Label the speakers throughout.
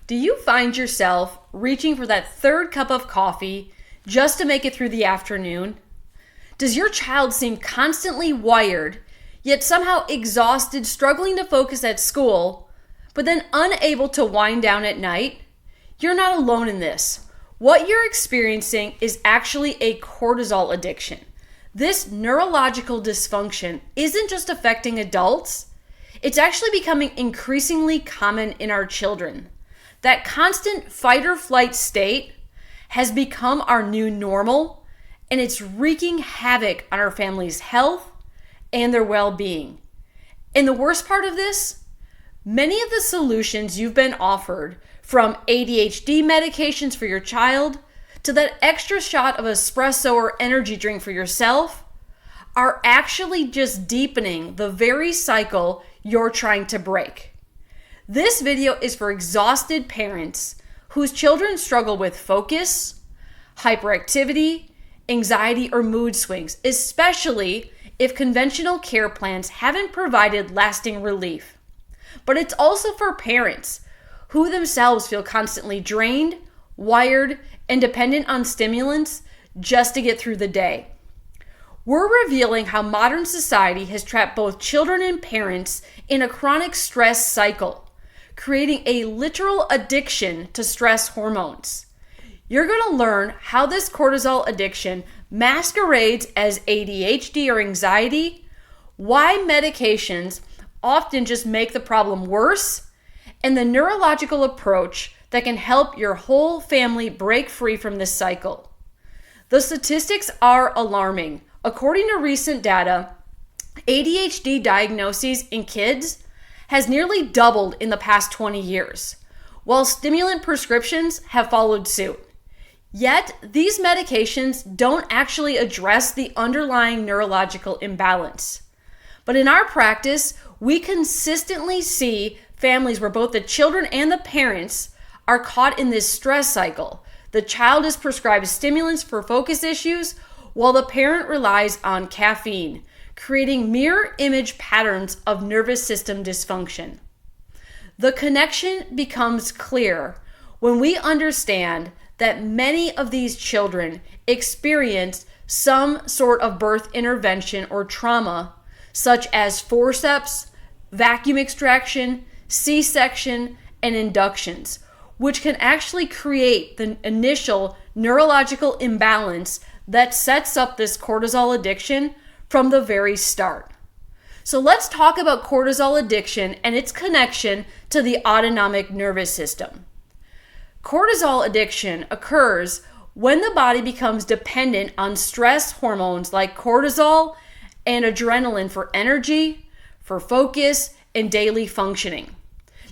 Speaker 1: Do you find yourself reaching for that third cup of coffee just to make it through the afternoon? Does your child seem constantly wired, yet somehow exhausted, struggling to focus at school, but then unable to wind down at night? You're not alone in this. What you're experiencing is actually a cortisol addiction. This neurological dysfunction isn't just affecting adults, it's actually becoming increasingly common in our children. That constant fight or flight state has become our new normal, and it's wreaking havoc on our family's health and their well-being. And the worst part of this, many of the solutions you've been offered, from ADHD medications for your child to that extra shot of espresso or energy drink for yourself, are actually just deepening the very cycle you're trying to break. This video is for exhausted parents whose children struggle with focus, hyperactivity, anxiety, or mood swings, especially if conventional care plans haven't provided lasting relief. But it's also for parents who themselves feel constantly drained, wired, and dependent on stimulants just to get through the day. We're revealing how modern society has trapped both children and parents in a chronic stress cycle, creating a literal addiction to stress hormones. You're going to learn how this cortisol addiction masquerades as ADHD or anxiety, why medications often just make the problem worse, and the neurological approach that can help your whole family break free from this cycle. The statistics are alarming. According to recent data, ADHD diagnoses in kids has nearly doubled in the past 20 years, while stimulant prescriptions have followed suit. Yet, these medications don't actually address the underlying neurological imbalance. But in our practice, we consistently see families where both the children and the parents are caught in this stress cycle. The child is prescribed stimulants for focus issues, while the parent relies on caffeine, creating mirror image patterns of nervous system dysfunction. The connection becomes clear when we understand that many of these children experience some sort of birth intervention or trauma, such as forceps, vacuum extraction, C-section, and inductions, which can actually create the initial neurological imbalance that sets up this cortisol addiction from the very start. So let's talk about cortisol addiction and its connection to the autonomic nervous system. Cortisol addiction occurs when the body becomes dependent on stress hormones like cortisol and adrenaline for energy, for focus, and daily functioning.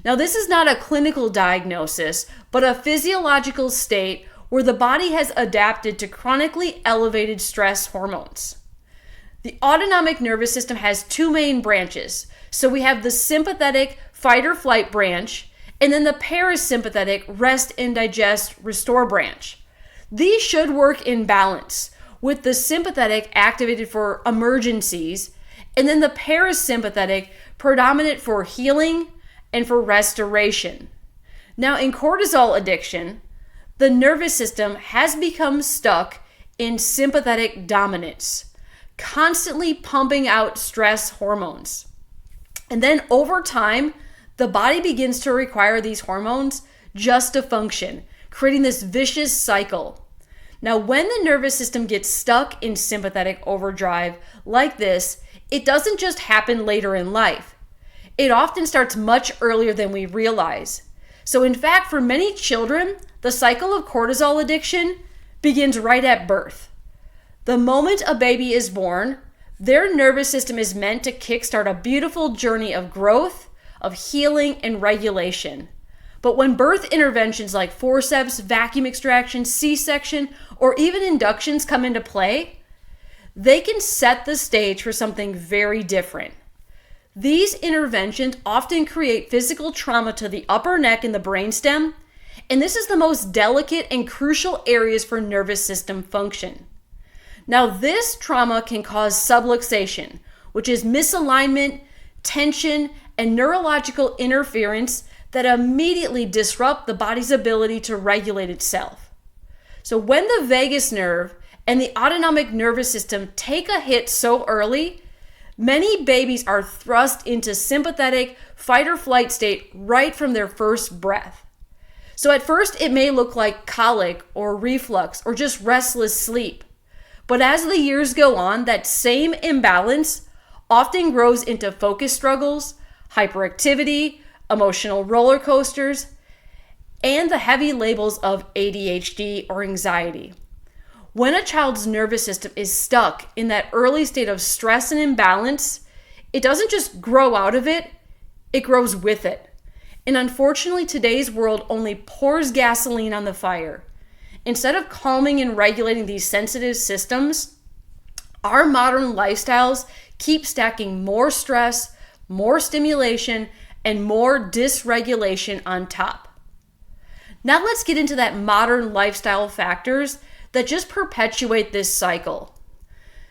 Speaker 1: Now, this is not a clinical diagnosis, but a physiological state where the body has adapted to chronically elevated stress hormones. The autonomic nervous system has two main branches. So we have the sympathetic fight or flight branch, and then the parasympathetic rest and digest restore branch. These should work in balance, with the sympathetic activated for emergencies, and then the parasympathetic predominant for healing and for restoration. Now, in cortisol addiction, the nervous system has become stuck in sympathetic dominance, constantly pumping out stress hormones. And then over time, the body begins to require these hormones just to function, creating this vicious cycle. Now, when the nervous system gets stuck in sympathetic overdrive like this, it doesn't just happen later in life. It often starts much earlier than we realize. So in fact, for many children, the cycle of cortisol addiction begins right at birth. The moment a baby is born, their nervous system is meant to kickstart a beautiful journey of growth, of healing, and regulation. But when birth interventions like forceps, vacuum extraction, C-section, or even inductions come into play, they can set the stage for something very different. These interventions often create physical trauma to the upper neck and the brainstem, and this is the most delicate and crucial areas for nervous system function. Now, this trauma can cause subluxation, which is misalignment, tension, and neurological interference that immediately disrupt the body's ability to regulate itself. So when the vagus nerve and the autonomic nervous system take a hit so early, many babies are thrust into sympathetic fight or flight state right from their first breath. So at first it may look like colic or reflux or just restless sleep. But as the years go on, that same imbalance often grows into focus struggles, hyperactivity, emotional roller coasters, and the heavy labels of ADHD or anxiety. When a child's nervous system is stuck in that early state of stress and imbalance, it doesn't just grow out of it, it grows with it. And unfortunately, today's world only pours gasoline on the fire. Instead of calming and regulating these sensitive systems, our modern lifestyles keep stacking more stress, more stimulation, and more dysregulation on top. Now let's get into that modern lifestyle factors that just perpetuate this cycle.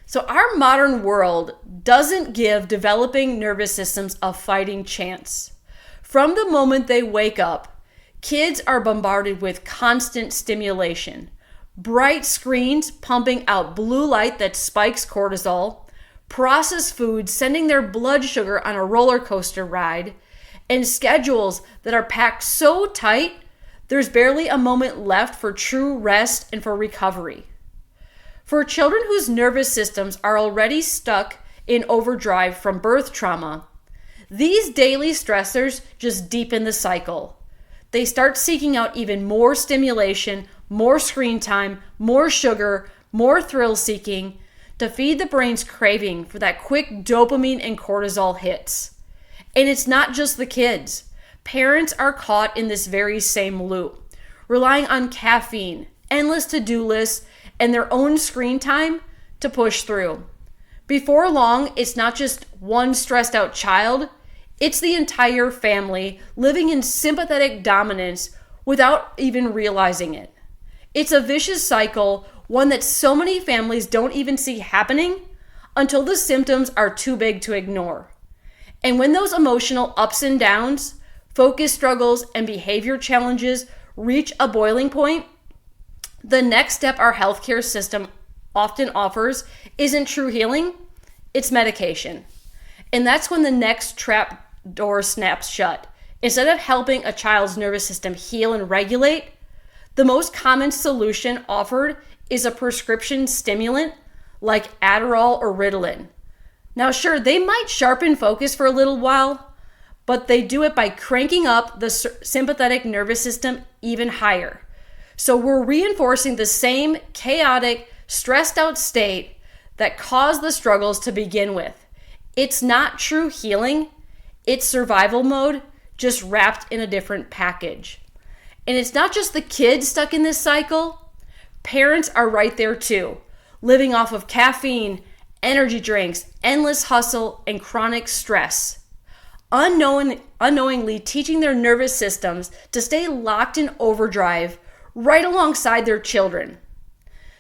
Speaker 1: So our modern world doesn't give developing nervous systems a fighting chance. From the moment they wake up, kids are bombarded with constant stimulation. Bright screens pumping out blue light that spikes cortisol, processed foods sending their blood sugar on a roller coaster ride, and schedules that are packed so tight there's barely a moment left for true rest and for recovery. For children whose nervous systems are already stuck in overdrive from birth trauma, these daily stressors just deepen the cycle. They start seeking out even more stimulation, more screen time, more sugar, more thrill seeking to feed the brain's craving for that quick dopamine and cortisol hits. And it's not just the kids. Parents are caught in this very same loop, relying on caffeine, endless to-do lists, and their own screen time to push through. Before long, it's not just one stressed out child, it's the entire family living in sympathetic dominance without even realizing it. It's a vicious cycle, one that so many families don't even see happening until the symptoms are too big to ignore. And when those emotional ups and downs, focus struggles, and behavior challenges reach a boiling point, the next step our healthcare system often offers isn't true healing, it's medication. And that's when the next trap door snaps shut. Instead of helping a child's nervous system heal and regulate, the most common solution offered is a prescription stimulant like Adderall or Ritalin. Now, sure, they might sharpen focus for a little while, but they do it by cranking up the sympathetic nervous system even higher. So we're reinforcing the same chaotic, stressed out state that caused the struggles to begin with. It's not true healing, it's survival mode, just wrapped in a different package. And it's not just the kids stuck in this cycle. Parents are right there too, living off of caffeine, energy drinks, endless hustle, and chronic stress. Unknowingly teaching their nervous systems to stay locked in overdrive right alongside their children.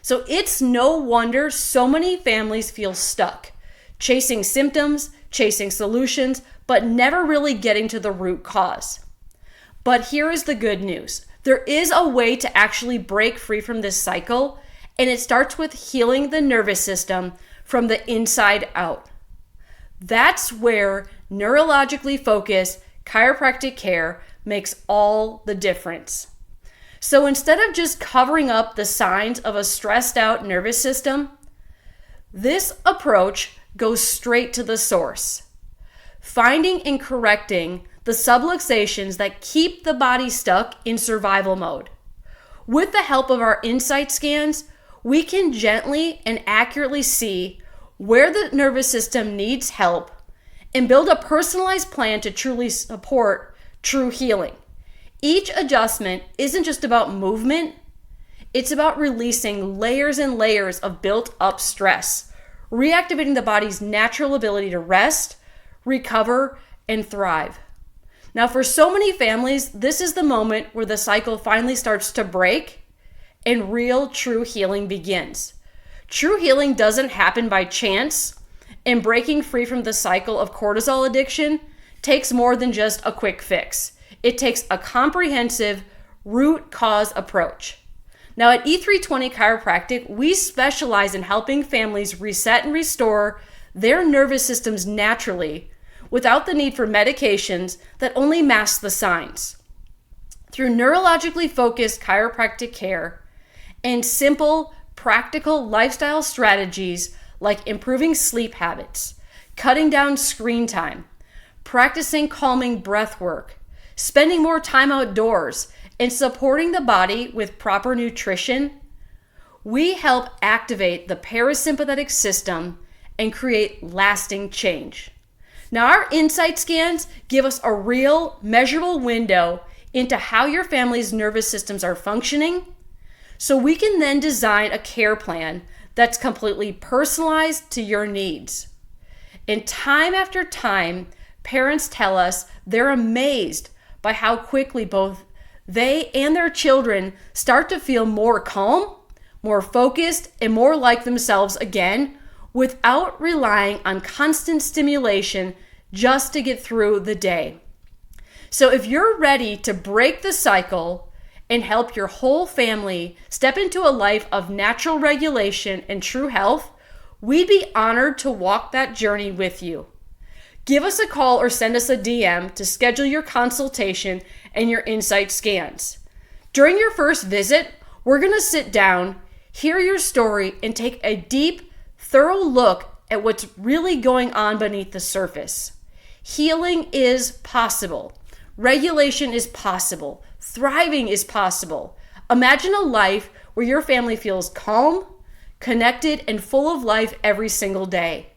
Speaker 1: So it's no wonder so many families feel stuck, chasing symptoms, chasing solutions, but never really getting to the root cause. But here is the good news. There is a way to actually break free from this cycle, and it starts with healing the nervous system from the inside out. That's where neurologically focused chiropractic care makes all the difference. So instead of just covering up the signs of a stressed out nervous system, this approach goes straight to the source, finding and correcting the subluxations that keep the body stuck in survival mode. With the help of our insight scans, we can gently and accurately see where the nervous system needs help and build a personalized plan to truly support true healing. Each adjustment isn't just about movement, it's about releasing layers and layers of built-up stress, reactivating the body's natural ability to rest, recover, and thrive. Now, for so many families, this is the moment where the cycle finally starts to break and real true healing begins. True healing doesn't happen by chance, and breaking free from the cycle of cortisol addiction takes more than just a quick fix. It takes a comprehensive root cause approach. Now at E320 Chiropractic, we specialize in helping families reset and restore their nervous systems naturally without the need for medications that only mask the signs. Through neurologically focused chiropractic care and simple, practical lifestyle strategies like improving sleep habits, cutting down screen time, practicing calming breath work, spending more time outdoors, and supporting the body with proper nutrition, we help activate the parasympathetic system and create lasting change. Now, our insight scans give us a real, measurable window into how your family's nervous systems are functioning, so we can then design a care plan that's completely personalized to your needs. And time after time, parents tell us they're amazed by how quickly both they and their children start to feel more calm, more focused, and more like themselves again without relying on constant stimulation just to get through the day. So if you're ready to break the cycle and help your whole family step into a life of natural regulation and true health, we'd be honored to walk that journey with you. Give us a call or send us a DM to schedule your consultation and your insight scans. During your first visit, we're going to sit down, hear your story, and take a deep, thorough look at what's really going on beneath the surface. Healing is possible. Regulation is possible. Thriving is possible. Imagine a life where your family feels calm, connected, and full of life every single day.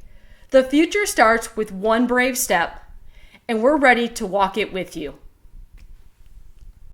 Speaker 1: The future starts with one brave step, and we're ready to walk it with you.